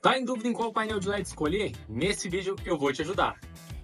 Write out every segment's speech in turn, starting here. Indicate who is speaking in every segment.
Speaker 1: Tá em dúvida em qual painel de LED escolher? Nesse vídeo eu vou te ajudar.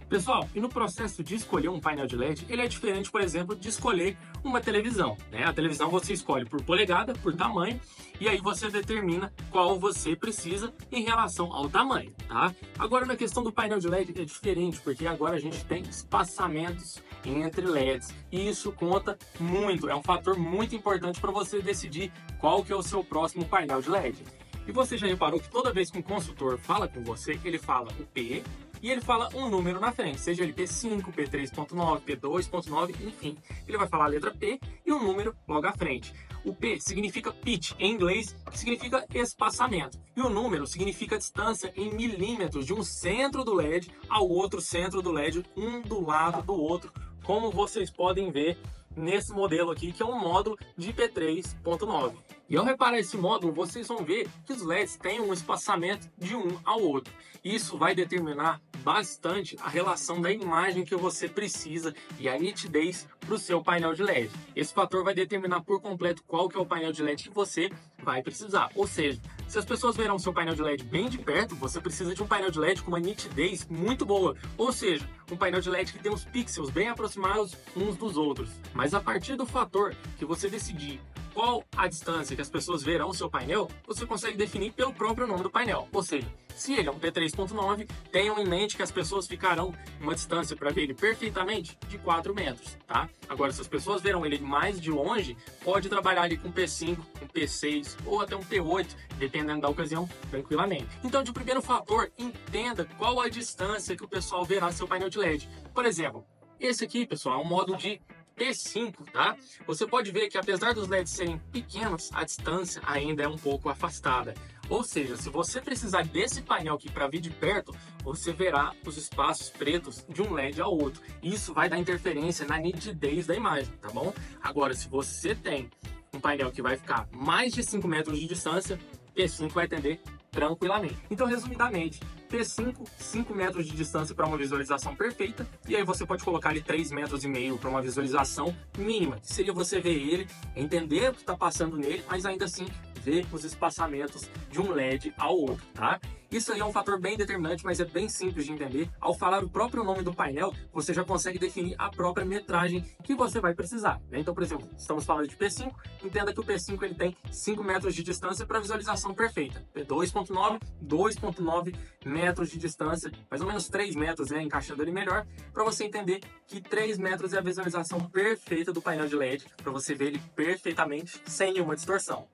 Speaker 1: Pessoal, e no processo de escolher um painel de LED, ele é diferente, por exemplo, de escolher uma televisão, né? A televisão você escolhe por polegada, por tamanho, e aí você determina qual você precisa em relação ao tamanho, tá? Agora, na questão do painel de LED é diferente, porque agora a gente tem espaçamentos entre LEDs, e isso conta muito, é um fator muito importante para você decidir qual que é o seu próximo painel de LED. E você já reparou que toda vez que um consultor fala com você, ele fala o P e ele fala um número na frente, seja ele P5, P3.9, P2.9, enfim. Ele vai falar a letra P e um número logo à frente. O P significa pitch em inglês, que significa espaçamento. E o número significa distância em milímetros de um centro do LED ao outro centro do LED, um do lado do outro, como vocês podem ver nesse modelo aqui, que é um módulo de P3.9. E ao reparar esse módulo, vocês vão ver que os LEDs têm um espaçamento de um ao outro. Isso vai determinar bastante a relação da imagem que você precisa e a nitidez para o seu painel de LED. Esse fator vai determinar por completo qual que é o painel de LED que você vai precisar. Ou seja, se as pessoas verão o seu painel de LED bem de perto, você precisa de um painel de LED com uma nitidez muito boa. Ou seja, um painel de LED que tem os pixels bem aproximados uns dos outros. Mas a partir do fator que você decidir qual a distância que as pessoas verão o seu painel, você consegue definir pelo próprio nome do painel. Ou seja, se ele é um P3.9, tenham em mente que as pessoas ficarão uma distância para ver ele perfeitamente de 4 metros, tá? Agora, se as pessoas verão ele mais de longe, pode trabalhar ali com P5, um P6 ou até um P8, dependendo da ocasião, tranquilamente. Então, de primeiro fator, entenda qual a distância que o pessoal verá seu painel de LED. Por exemplo, esse aqui, pessoal, é um módulo de P5, tá? Você pode ver que apesar dos LEDs serem pequenos, a distância ainda é um pouco afastada. Ou seja, se você precisar desse painel aqui para ver de perto, você verá os espaços pretos de um LED ao outro. Isso vai dar interferência na nitidez da imagem, tá bom? Agora, se você tem um painel que vai ficar mais de 5 metros de distância, P5 vai atender tranquilamente. Então, resumidamente, P5, 5 metros de distância para uma visualização perfeita, e aí você pode colocar ali 3,5 metros para uma visualização mínima, que seria você ver ele, entender o que está passando nele, mas ainda assim ver os espaçamentos de um LED ao outro, tá? Isso aí é um fator bem determinante, mas é bem simples de entender. Ao falar o próprio nome do painel, você já consegue definir a própria metragem que você vai precisar, né? Então, por exemplo, estamos falando de P5, entenda que o P5 ele tem 5 metros de distância para visualização perfeita. P2.9, 2.9 metros de distância, mais ou menos 3 metros, né? Encaixando ele melhor, para você entender que 3 metros é a visualização perfeita do painel de LED, para você ver ele perfeitamente, sem nenhuma distorção.